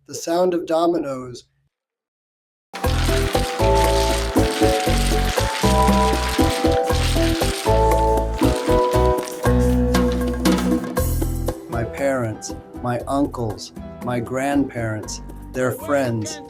the sound of dominoes. My parents, my uncles, my grandparents, their friends.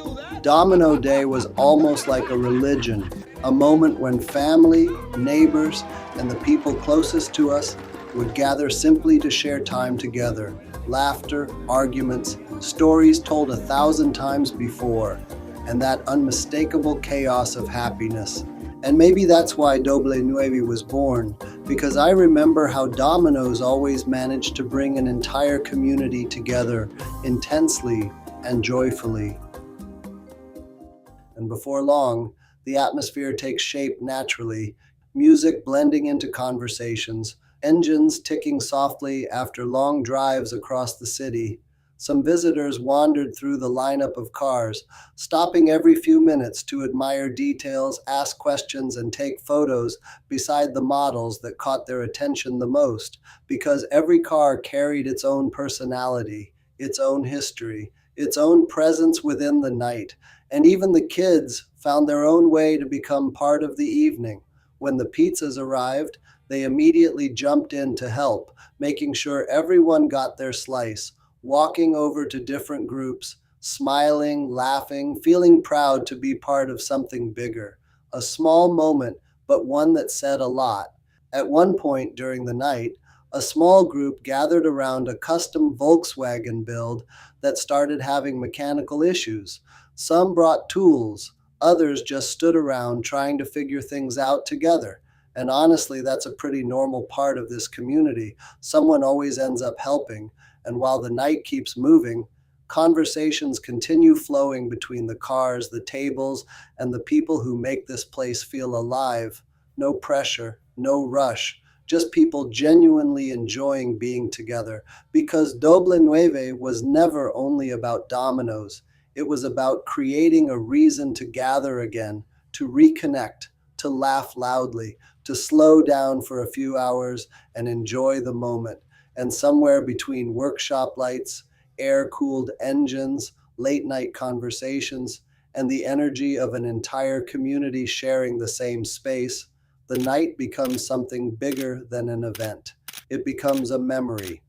Domino Day was almost like a religion, a moment when family, neighbors, and the people closest to us would gather simply to share time together. Laughter, arguments, stories told 1,000 times before, and that unmistakable chaos of happiness. And maybe that's why Doble Nueve was born, because I remember how dominoes always managed to bring an entire community together intensely and joyfully. And before long, the atmosphere takes shape naturally, music blending into conversations, engines ticking softly after long drives across the city. Some visitors wandered through the lineup of cars, stopping every few minutes to admire details, ask questions, and take photos beside the models that caught their attention the most, because every car carried its own personality, its own history, its own presence within the night, and even the kids found their own way to become part of the evening. When the pizzas arrived, they immediately jumped in to help, making sure everyone got their slice, walking over to different groups, smiling, laughing, feeling proud to be part of something bigger. A small moment, but one that said a lot. At one point during the night, a small group gathered around a custom Volkswagen build that started having mechanical issues. Some brought tools, others just stood around trying to figure things out together. And honestly, that's a pretty normal part of this community. Someone always ends up helping. And while the night keeps moving, conversations continue flowing between the cars, the tables, and the people who make this place feel alive. No pressure, no rush, just people genuinely enjoying being together. Because Doble Nueve was never only about dominoes, it was about creating a reason to gather again, to reconnect, to laugh loudly, to slow down for a few hours and enjoy the moment. And somewhere between workshop lights, air-cooled engines, late-night conversations, and the energy of an entire community sharing the same space, the night becomes something bigger than an event. It becomes a memory,